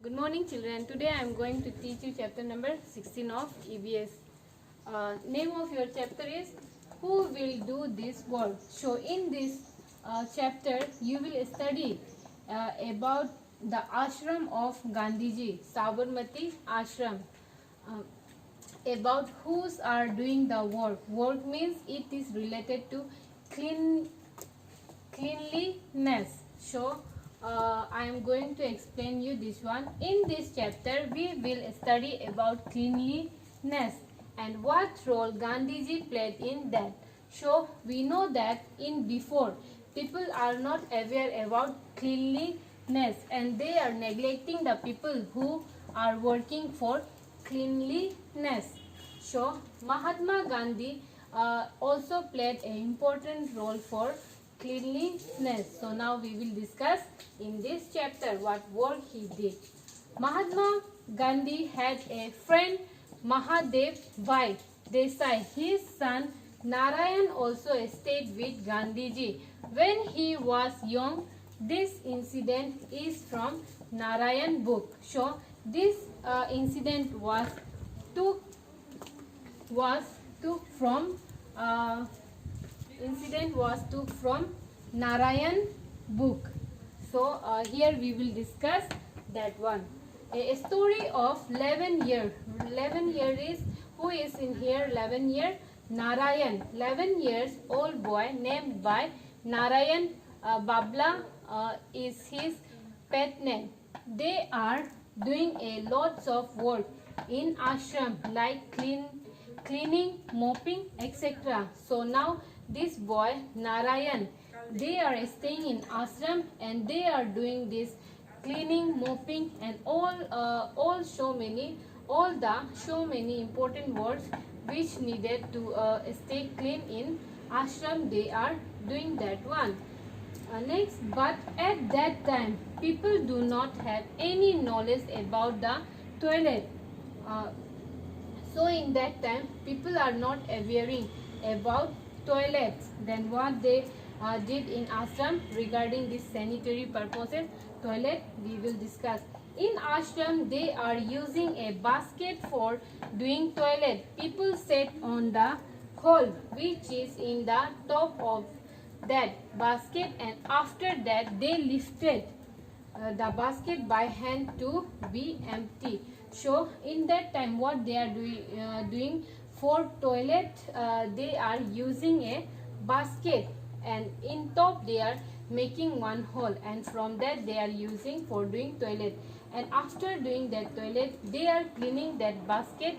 Good morning children. Today I am going to teach you chapter number 16 of EBS. Name of your chapter is Who Will Do This Work? So in this chapter you will study about the ashram of Gandhiji, Sabarmati ashram. Uh, about whose are doing the work. Work means it is related to cleanliness. So I am going to explain you this one. In this chapter we will study about cleanliness and what role Gandhiji played in that. So we know that in before people are not aware about cleanliness and they are neglecting the people who are working for cleanliness. So Mahatma Gandhi also played an important role for cleanliness. So now we will discuss in this chapter what work he did. Mahatma Gandhi had a friend, Mahadev Bhai Desai. His son Narayan also stayed with Gandhiji when he was young. This incident is from Narayan book. So this incident was took from Narayan book. So here we will discuss that one. A story of 11 year. 11 year is who is in here? 11 year Narayan. 11 years old boy named by Narayan. Babla is his pet name. They are doing a lots of work in ashram like cleaning, mopping, etc. So now this boy Narayan, they are staying in ashram and they are doing this cleaning, mopping and all so many important works which needed to stay clean in ashram. They are doing that one. Next, but at that time people do not have any knowledge about the toilet. So in that time people are not aware about toilets. Then what they did in ashram regarding this sanitary purposes toilet we will discuss. In ashram they are using a basket for doing toilet. People sat on the hole which is in the top of that basket and after that they lifted the basket by hand to be empty. So in that time what they are doing for toilet, they are using a basket and in top they are making one hole and from that they are using for doing toilet and after doing that toilet they are cleaning that basket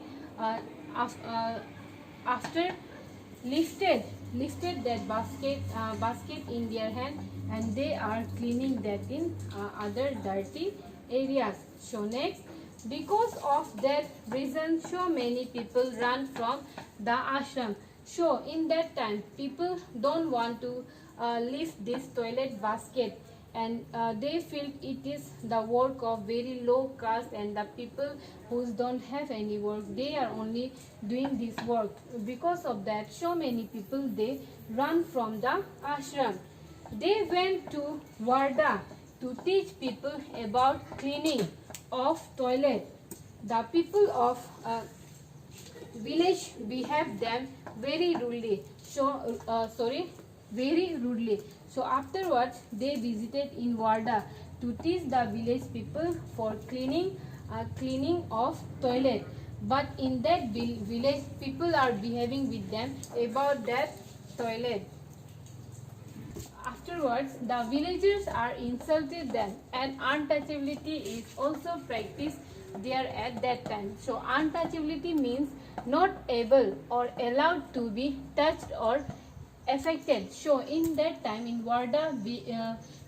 after lifted that basket in their hand and they are cleaning that in other dirty areas. So next, because of that reason so many people run from the ashram. So in that time people don't want to lift this toilet basket and they feel it is the work of very low caste and the people who don't have any work, they are only doing this work. Because of that so many people they run from the ashram. They went to Warda to teach people about cleaning of toilet. The people of village behave them very rudely. Very rudely. So afterwards they visited in Warda to teach the village people for cleaning of toilet. But in that village people are behaving with them about that toilet. Afterwards, the villagers are insulted them and untouchability is also practiced there at that time. So untouchability means not able or allowed to be touched or affected. So in that time in Warda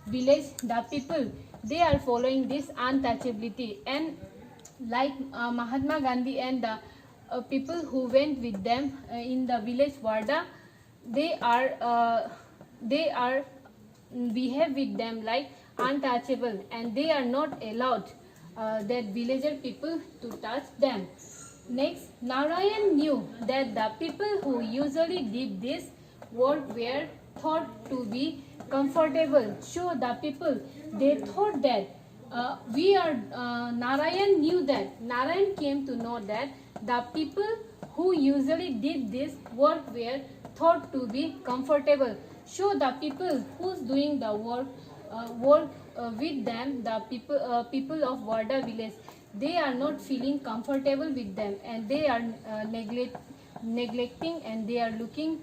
village the people they are following this untouchability and like Mahatma Gandhi and the people who went with them in the village Warda, they are behave with them like untouchable and they are not allowed that villager people to touch them. Next, Narayan knew that the people who usually did this work were thought to be comfortable. So the people they thought that Narayan knew that. Narayan came to know that the people who usually did this work were thought to be comfortable. So the people who's doing the work with them, the people of Warda village, they are not feeling comfortable with them, and they are neglecting, and they are looking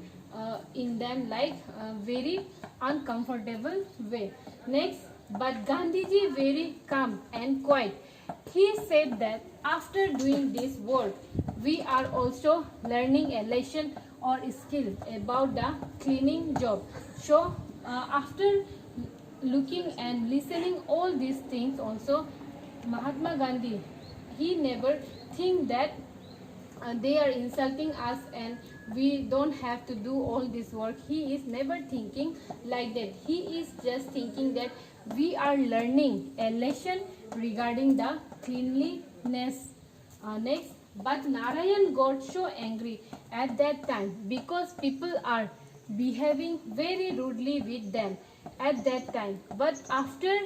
in them like very uncomfortable way. Next, but Gandhiji very calm and quiet. He said that after doing this work, we are also learning a lesson or skill about the cleaning job. So after looking and listening all these things also, Mahatma Gandhi, he never think that they are insulting us and we don't have to do all this work. He is never thinking like that. He is just thinking that we are learning a lesson regarding the cleanliness. Next, but Narayan got so angry at that time because people are behaving very rudely with them at that time. But after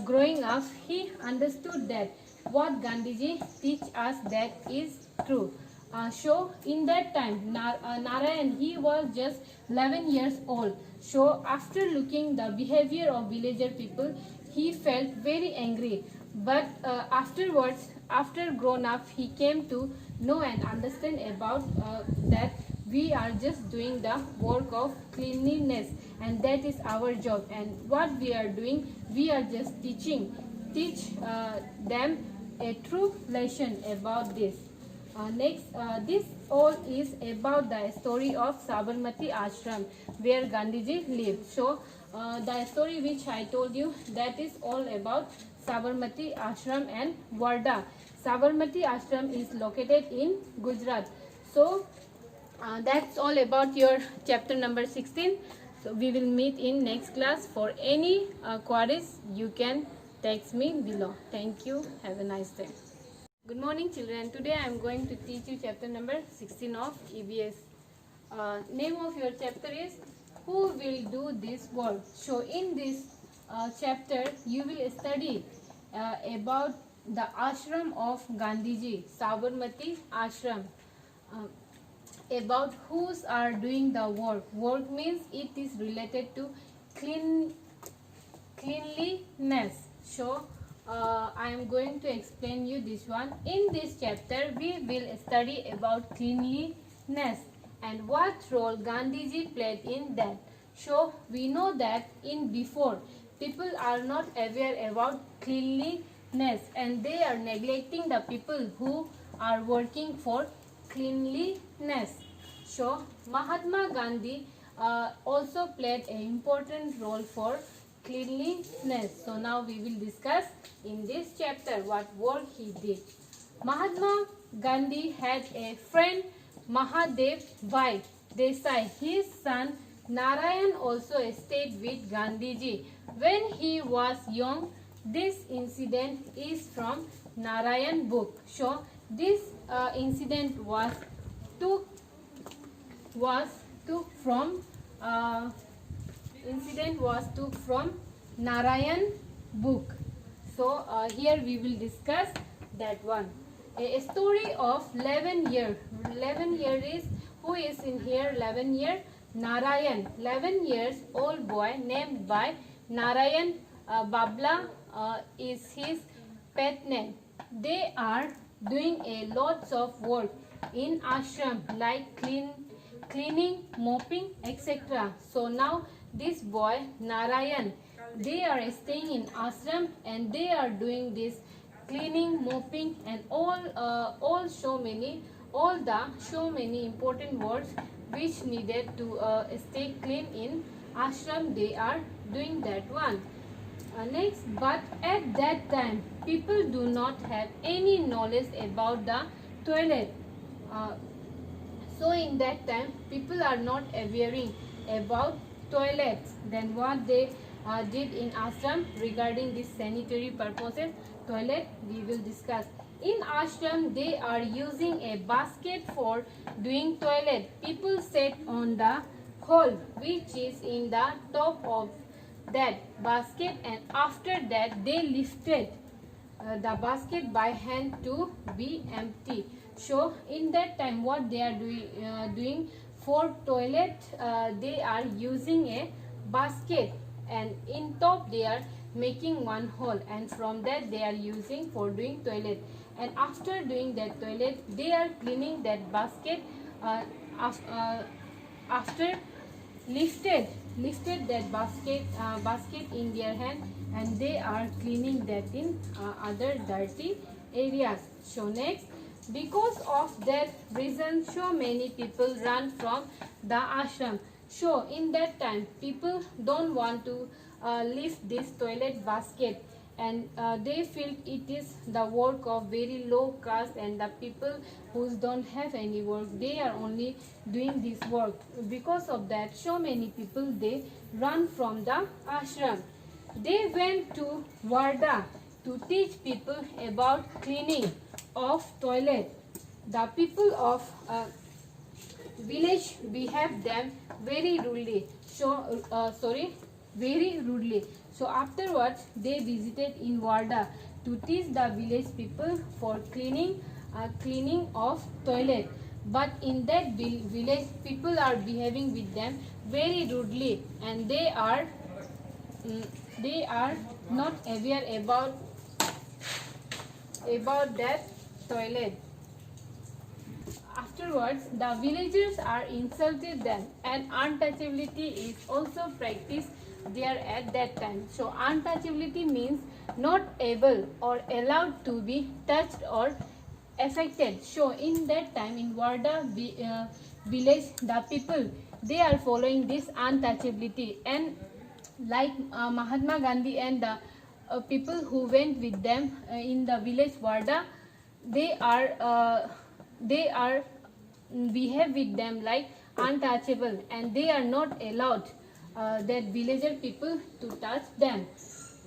growing up, he understood that what Gandhiji teach us that is true. So in that time, Narayan, he was just 11 years old. So after looking the behavior of villager people, he felt very angry. But afterwards, after grown up, he came to know and understand about that we are just doing the work of cleanliness, and that is our job. And what we are doing, we are just teach them a true lesson about this. Next, this all is about the story of Sabarmati Ashram where Gandhiji lived. So, the story which I told you, that is all about Sabarmati Ashram and Warda. Sabarmati Ashram is located in Gujarat. So, that's all about your chapter number 16. So, we will meet in next class. For any queries, you can text me below. Thank you. Have a nice day. Good morning, children. Today I am going to teach you chapter number 16 of EVS. Name of your chapter is Who Will Do This Work? So in this chapter you will study about the ashram of Gandhiji, Sabarmati Ashram. About whose are doing the work. Work means it is related to cleanliness. So I am going to explain you this one. In this chapter, we will study about cleanliness and what role Gandhiji played in that. So we know that in before, people are not aware about cleanliness and they are neglecting the people who are working for cleanliness. So Mahatma Gandhi also played an important role for cleanliness. So now we will discuss in this chapter what work he did. Mahatma Gandhi had a friend, Mahadev Bhai Desai. His son Narayan also stayed with Gandhiji when he was young. This incident is from Narayan book. So this incident was took from Narayan book. So here we will discuss that one. A story of 11 year. 11 year is, who is in here 11 year? Narayan. 11 years old boy named by Narayan. Babla is his pet name. They are doing a lots of work in ashram like cleaning, mopping, etc. So now this boy Narayan, they are staying in ashram and they are doing this cleaning, mopping and all so many important works which needed to stay clean in ashram. They are doing that one. Next, but at that time people do not have any knowledge about the toilet. So in that time people are not aware about toilets. Then what they did in ashram regarding this sanitary purposes, toilet, we will discuss. In ashram they are using a basket for doing toilet. People sit on the hole which is in the top of that basket, and after that they lifted the basket by hand to be empty. So in that time what they are doing for toilet, they are using a basket, and in top they are making one hole, and from that they are using for doing toilet. And after doing that toilet they are cleaning that basket, uh, after lifted that basket in their hand, and they are cleaning that in other dirty areas. So next, because of that reason so many people run from the ashram. So in that time people don't want to lift this toilet basket, and they feel it is the work of very low caste, and the people who don't have any work, they are only doing this work. Because of that so many people they run from the ashram. They went to Warda to teach people about cleaning of toilet. The people of village behave them very rudely. Very rudely. So afterwards they visited in Warda to teach the village people for cleaning of toilet. But in that village people are behaving with them very rudely, and they are not aware about that toilet. Afterwards, the villagers are insulted them, and untouchability is also practiced there at that time. So untouchability means not able or allowed to be touched or affected. So in that time in Warda village, the people they are following this untouchability, and like Mahatma Gandhi and the people who went with them in the village Warda, they are behave with them like untouchable, and they are not allowed that villager people to touch them.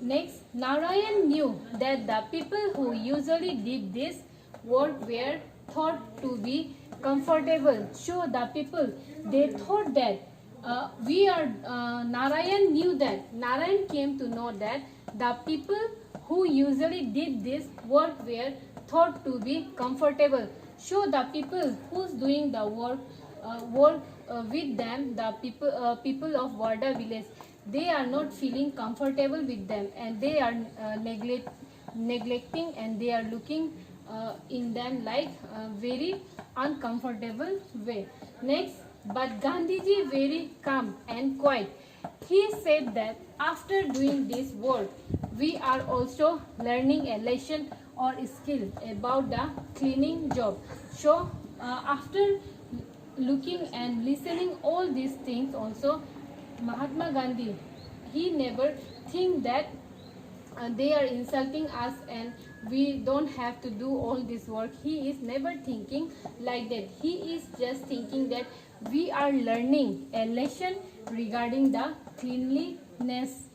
Next, Narayan knew that the people who usually did this work were thought to be comfortable. So the people they thought that Narayan knew that Narayan came to know that the people who usually did this work were thought to be comfortable. So the people who's doing the work with them, the people of Warda village, they are not feeling comfortable with them, and they are neglecting, and they are looking in them like very uncomfortable way. Next, but Gandhiji very calm and quiet. He said that after doing this work, we are also learning a lesson or skill about the cleaning job. So after looking and listening all these things also, Mahatma Gandhi, he never think that they are insulting us and we don't have to do all this work. He is never thinking like that. He is just thinking that we are learning a lesson regarding the cleanliness.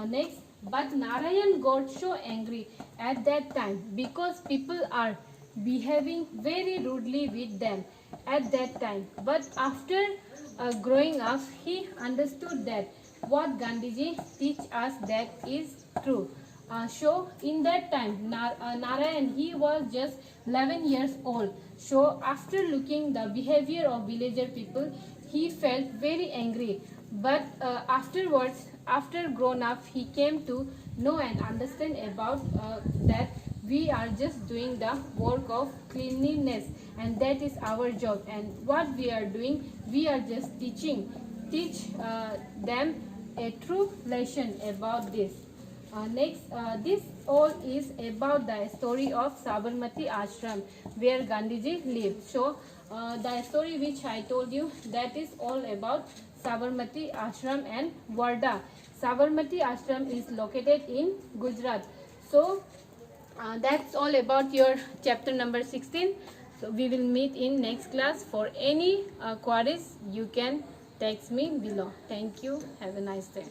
Next, but Narayan got so angry at that time because people are behaving very rudely with them at that time. But after growing up, he understood that what Gandhiji teach us that is true. So in that time, Narayan, he was just 11 years old. So after looking the behavior of villager people, he felt very angry. But afterwards, after grown up, he came to know and understand about that we are just doing the work of cleanliness, and that is our job. And what we are doing, we are just teach them a true lesson about this. Next, this all is about the story of Sabarmati Ashram where Gandhiji lived. So, the story which I told you, that is all about Sabarmati Ashram and Warda. Sabarmati Ashram is located in Gujarat. So, that's all about your chapter number 16. So, we will meet in next class. For any queries, you can text me below. Thank you. Have a nice day.